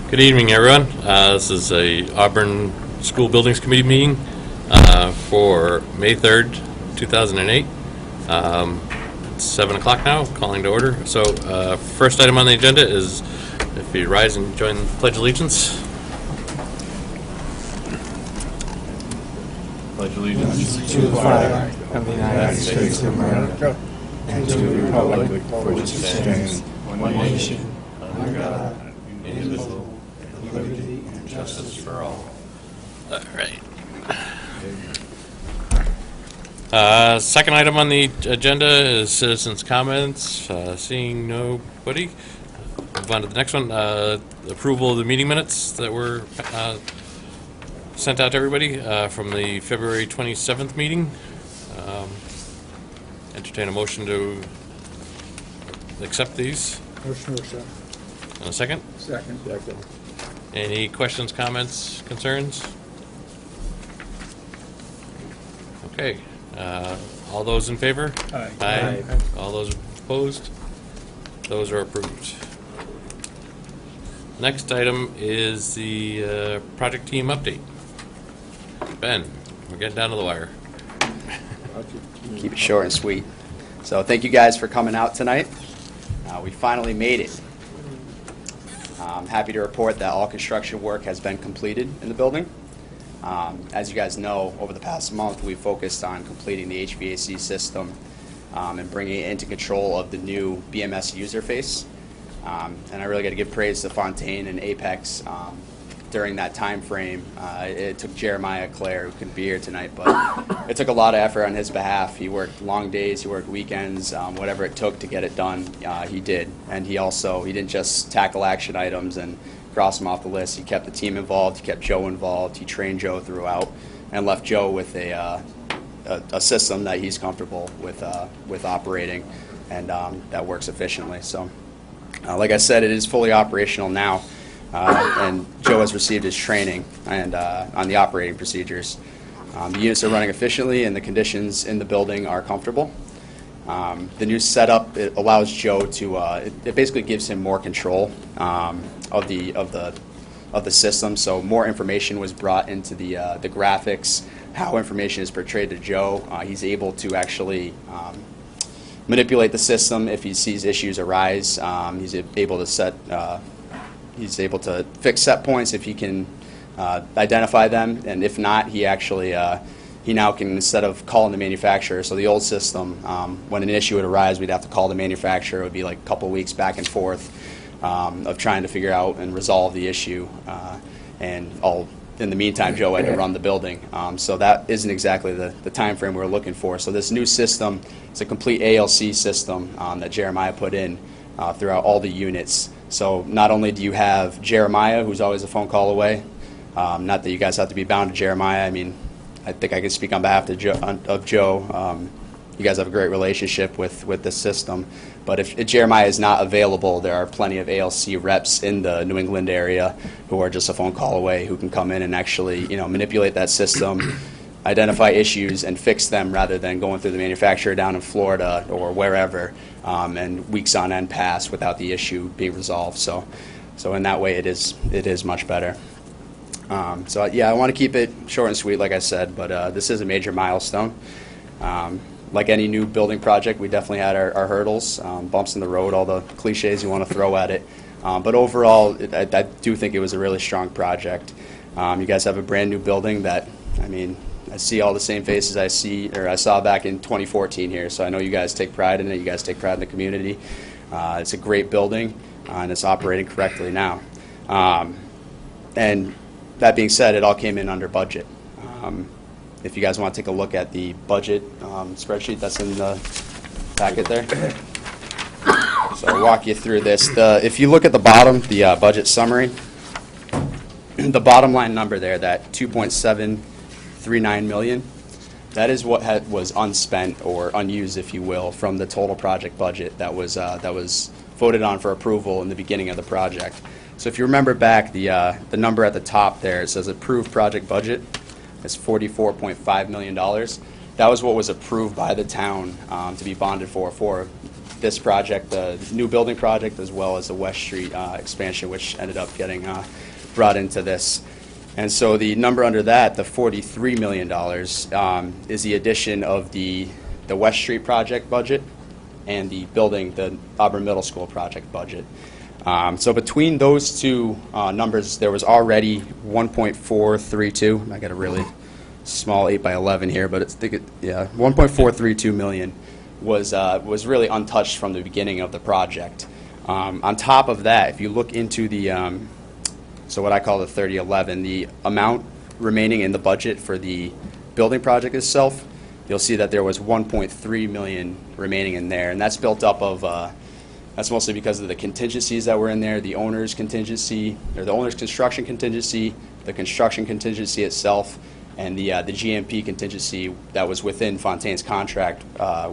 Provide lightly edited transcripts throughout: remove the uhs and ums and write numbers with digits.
Good evening, everyone. This is a Auburn School Buildings Committee meeting for May 3rd, 2008. It's 7 o'clock now, calling to order. So first item on the agenda is if you rise and join the Pledge of Allegiance. Pledge allegiance to the flag of the United States of America and to the republic for which it stands, one nation, under God, indivisible, with liberty and justice for all. All right. Second item on the agenda is citizens' comments. Seeing nobody, move on to the next one. Approval of the meeting minutes that were sent out to everybody from the February 27th meeting. Entertain a motion to accept these. Motion to accept. A second? Second. Any questions, comments, concerns? Okay. All those in favor? Aye. Aye. All those opposed? Those are approved. Next item is the project team update. Ben, we're getting down to the wire. Keep it short and sweet. So thank you guys for coming out tonight. We finally made it. I'm happy to report that all construction work has been completed in the building. As you guys know, over the past month, we focused on completing the HVAC system and bringing it into control of the new BMS user face. And I really got to give praise to Fontaine and Apex during that time frame. It took Jeremiah Clare, who couldn't be here tonight, but it took a lot of effort on his behalf. He worked long days, he worked weekends, whatever it took to get it done, he did. And he didn't just tackle action items and cross them off the list. He kept the team involved, he kept Joe involved, he trained Joe throughout, and left Joe with a system that he's comfortable with operating, and that works efficiently. So, like I said, it is fully operational now. And Joe has received his training and on the operating procedures. The units are running efficiently and the conditions in the building are comfortable. The new setup, it allows Joe to, it basically gives him more control of the system. So more information was brought into the graphics, how information is portrayed to Joe. He's able to actually manipulate the system if he sees issues arise. He's able to He's able to fix set points if he can identify them, and if not, he now can, instead of calling the manufacturer. So the old system, when an issue would arise, we'd have to call the manufacturer. It would be like a couple weeks back and forth of trying to figure out and resolve the issue, and in the meantime, Joe had to run the building. So that isn't exactly the time frame we're looking for. So this new system, it's a complete ALC system that Jeremiah put in throughout all the units. So not only do you have Jeremiah, who's always a phone call away, not that you guys have to be bound to Jeremiah. I mean, I think I can speak on behalf of Joe. You guys have a great relationship with this system. But if Jeremiah is not available, there are plenty of ALC reps in the New England area who are just a phone call away, who can come in and actually, manipulate that system, identify issues, and fix them rather than going through the manufacturer down in Florida or wherever, and weeks on end pass without the issue being resolved. So in that way, it is much better. So yeah, I want to keep it short and sweet, like I said, but this is a major milestone. Like any new building project, we definitely had our hurdles, bumps in the road, all the cliches you want to throw at it. But overall, I do think it was a really strong project. You guys have a brand new building that, I see all the same faces I saw back in 2014 here, so I know you guys take pride in it. You guys take pride in the community. It's a great building, and it's operating correctly now. And that being said, it all came in under budget. If you guys want to take a look at the budget spreadsheet that's in the packet there. So I'll walk you through this. If you look at the bottom, the budget summary, the bottom line number there, that 2.739 million, that is what was unspent or unused, if you will, from the total project budget that was voted on for approval in the beginning of the project. So if you remember back, the number at the top there, it says approved project budget. It's $44.5 million. That was what was approved by the town to be bonded for this project, the new building project, as well as the West Street expansion, which ended up getting brought into this. And so the number under that, the $43 million, is the addition of the West Street project budget and the Auburn Middle School project budget. So between those two numbers, there was already 1.432. I got a really small 8x11 here, but 1.432 million was really untouched from the beginning of the project. On top of that, if you look into the so what I call the 3011, the amount remaining in the budget for the building project itself, you'll see that there was 1.3 million remaining in there, and that's built up of that's mostly because of the contingencies that were in there, the owner's contingency, or the owner's construction contingency, the construction contingency itself, and the GMP contingency that was within Fontaine's contract,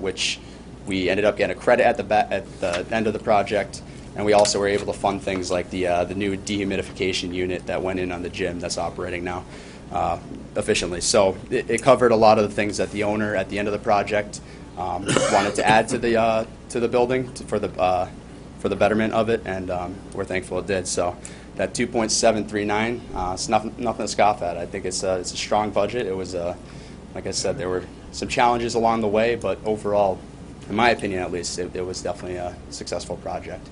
which we ended up getting a credit at the end of the project, and we also were able to fund things like the new dehumidification unit that went in on the gym that's operating now efficiently. So it covered a lot of the things that the owner at the end of the project wanted to add to the building for the betterment of it, and we're thankful it did. So that 2.739, it's nothing to scoff at. I think it's a strong budget. It was like I said, there were some challenges along the way, but overall, in my opinion at least, it was definitely a successful project.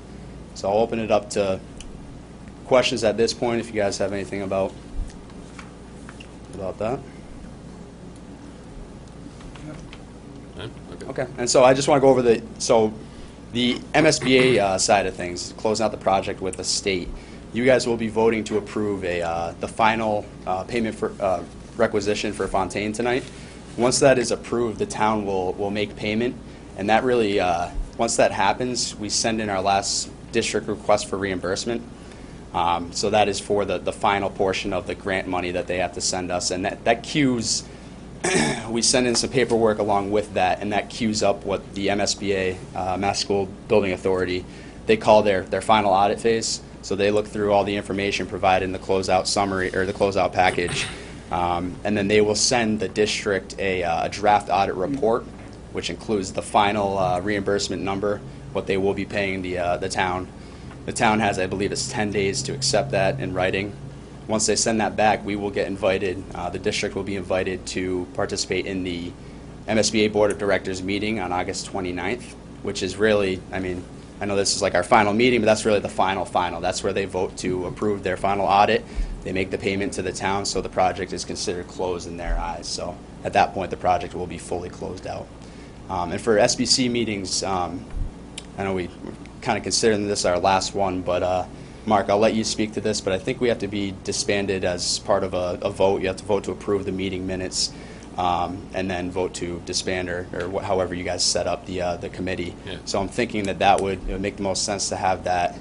So I'll open it up to questions at this point if you guys have anything about that. Okay, and so I just want to go over the MSBA side of things, closing out the project with the state. You guys will be voting to approve the final payment for requisition for Fontaine tonight. Once that is approved, the town will make payment, and that really, once that happens, we send in our last district request for reimbursement. So that is for the final portion of the grant money that they have to send us, and that queues. We send in some paperwork along with that, and that queues up what the MSBA, Mass School Building Authority, they call their final audit phase. So they look through all the information provided in the closeout summary or the closeout package, and then they will send the district a draft audit report, which includes the final reimbursement number, what they will be paying the town. The town has, I believe, it's 10 days to accept that in writing. Once they send that back, we will get invited, the district will be invited to participate in the MSBA Board of Directors meeting on August 29th, which is really, I mean, I know this is like our final meeting, but that's really the final. That's where they vote to approve their final audit. They make the payment to the town, so the project is considered closed in their eyes. So at that point, the project will be fully closed out. And for SBC meetings, I know we kind of considering this our last one, but Mark, I'll let you speak to this, but I think we have to be disbanded as part of a vote. You have to vote to approve the meeting minutes, and then vote to disband or however you guys set up the committee. Yeah. So I'm thinking that would make the most sense to have that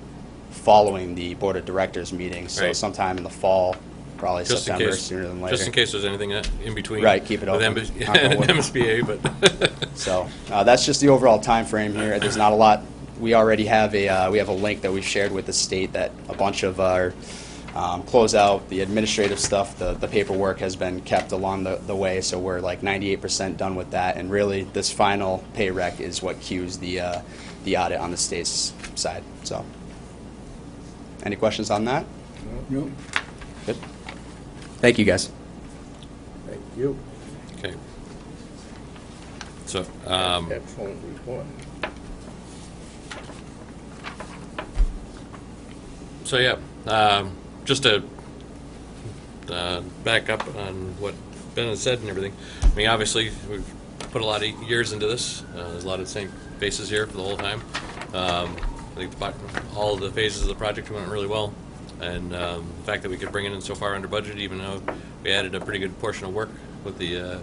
following the Board of Directors meeting. So Right. Sometime in the fall, probably Just in September, case- sooner than later. Just in case there's anything in between. Right, keep it with open. and MSBA, but So that's just the overall time frame here. There's not a lot. We already have a link that we've shared with the state that a bunch of our closeout, the administrative stuff, the paperwork has been kept along the way. So we're like 98% done with that. And really, this final pay rec is what cues the audit on the state's side. So, any questions on that? No, Good. Thank you, guys. thank you. okay. So, Excellent report. So yeah, just to back up on what Ben has said and everything. I mean, obviously we've put a lot of years into this. There's a lot of the same faces here for the whole time. I think all of the phases of the project went really well, and the fact that we could bring it in so far under budget, even though we added a pretty good portion of work with the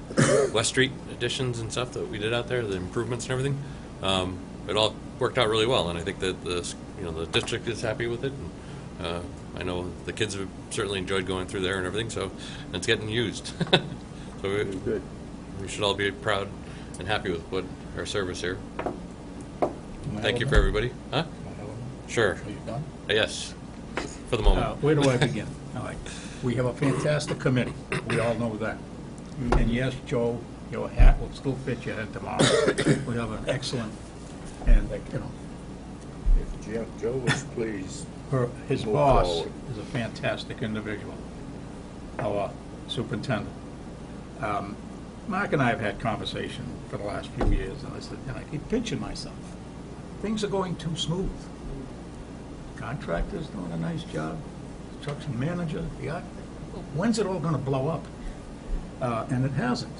West Street additions and stuff that we did out there, the improvements and everything, it all worked out really well. And I think that the district is happy with it. And, I know the kids have certainly enjoyed going through there and everything, so and it's getting used. So Good. we should all be proud and happy with what our service here. Thank you Madeline? for everybody. Huh? Madeline, Sure. are you done? Yes. For the moment. Where do I begin? All right. We have a fantastic committee. We all know that. And yes, Joe, your hat will still fit your head tomorrow. We have an excellent And, you know, Joe was pleased. his Move boss forward. is a fantastic individual, our superintendent. Mark and I have had conversation for the last few years, and I said, and I keep pinching myself. Things are going too smooth. Contractor's doing a nice job, construction manager, the architect. When's it all gonna blow up? And it hasn't.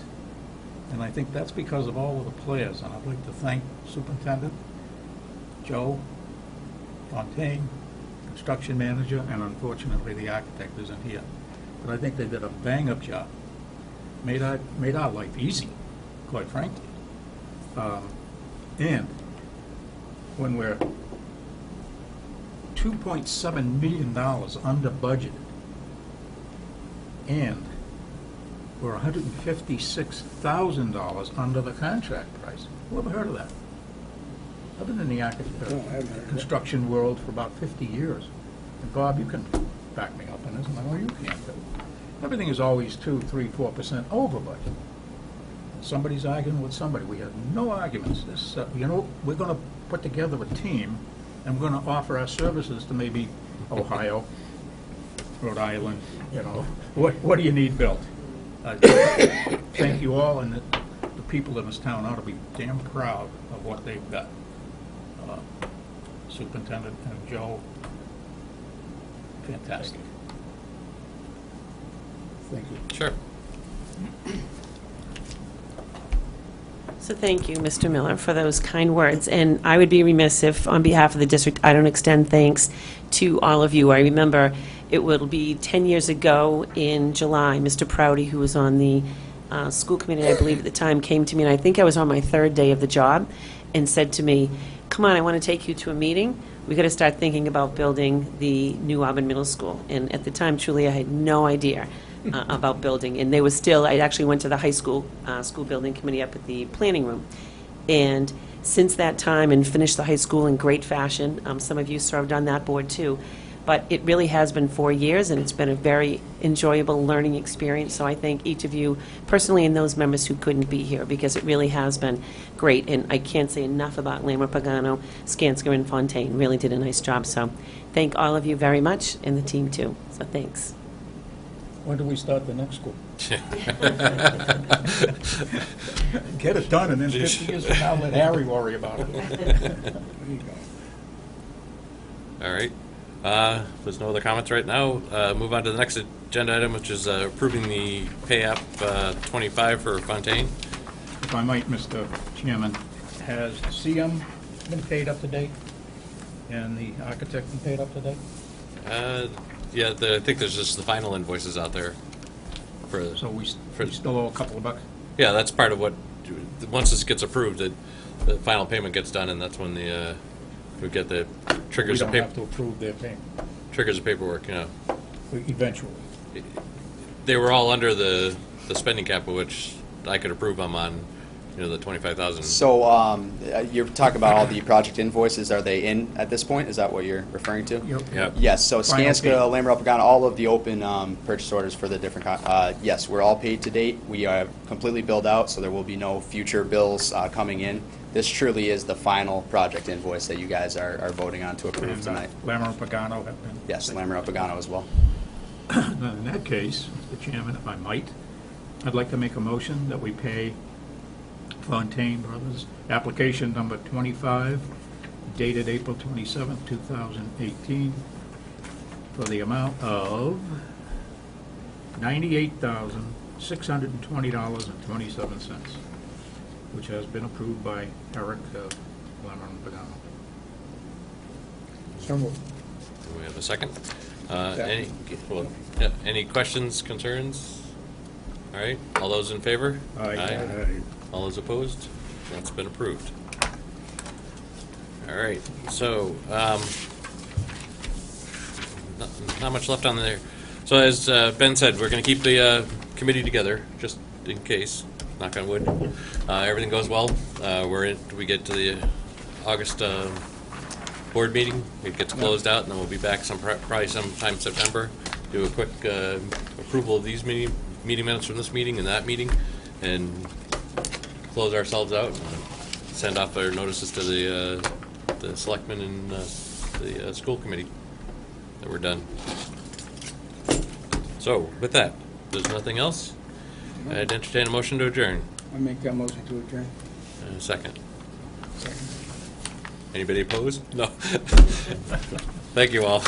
And I think that's because of all of the players, and I'd like to thank Superintendent, Joe, Fontaine, construction manager, and unfortunately, the architect isn't here. But I think they did a bang-up job. Made our life easy, quite frankly. And when we're $2.7 million under budgeted, and we're $156,000 under the contract price. Who ever heard of that? I've been in the No, I haven't heard of that. construction world for about 50 years. And Bob, you can back me up on this, and I know you can too. Everything is always 2, 3, 4% over budget. Somebody's arguing with somebody. We have no arguments. This, we're going to put together a team, and we're going to offer our services to maybe Ohio, Rhode Island, what do you need built? Thank you all, and the people in this town ought to be damn proud of what they've got. Superintendent and Joe, fantastic. Thank you. Sure. So thank you, Mr. Miller, for those kind words. And I would be remiss if, on behalf of the district, I don't extend thanks to all of you. I remember it will be 10 years ago in July, Mr. Prouty, who was on the school committee, I believe at the time, came to me, and I think I was on my 3rd day of the job, and said to me, come on, I want to take you to a meeting. We got to start thinking about building the new Auburn Middle School. And at the time, truly, I had no idea about building. And they were still, I actually went to the high school, school building committee up at the planning room. And since that time, and finished the high school in great fashion, some of you served on that board too. But it really has been 4 years, and it's been a very enjoyable learning experience. So I thank each of you personally and those members who couldn't be here, because it really has been great. And I can't say enough about Lammer, Pagano, Skanska, and Fontaine. Really did a nice job. So thank all of you very much, and the team too. So thanks. When do we start the next school? Get it done, and then 50 years from now, let Harry worry about it. There you go. All right. If there's no other comments right now, move on to the next agenda item, which is approving the pay app 25 for Fontaine. If I might, Mr. Chairman, has CM been paid up to date? And the architect been paid up to date? Yeah, I think there's just the final invoices out there. So we still owe a couple of bucks? Yeah, that's part of what, once this gets approved, the final payment gets done, and that's when we get the We triggers don't of have to approve their payment, paperwork, eventually. They were all under the spending cap, which I could approve them on, the 25,000. So you're talking about all the project invoices. Are they in at this point? Is that what you're referring to? Yep. Yes, so Final Skanska, pay. Lamber, Pagano, all of the open purchase orders for the different, yes, we're all paid to date. We are completely billed out, so there will be no future bills coming in. This truly is the final project invoice that you guys are voting on to approve And tonight. Lammer and Pagano have been? Yes, Lamber, Pagano as well. Now, in that case, Mr. Chairman, if I might, I'd like to make a motion that we pay Fontaine Brothers, application number 25, dated April 27, 2018, for the amount of $98,620.27, which has been approved by Eric Lammer and Pagano. So moved. Do we have a second? Any questions, concerns? All right, all those in favor? Aye. All those opposed? That's been approved. All right, so, not much left on there. So as Ben said, we're going to keep the committee together, just in case, knock on wood. Everything goes well. We get to the August board meeting, it gets closed out, and then we'll be back probably sometime September, do a quick approval of these meeting minutes from this meeting and that meeting, and close ourselves out. send off our notices to the selectmen and the school committee that we're done. So, with that, there's nothing else. I'd entertain a motion to adjourn. I make that motion to adjourn. Second. Anybody opposed? No. Thank you all.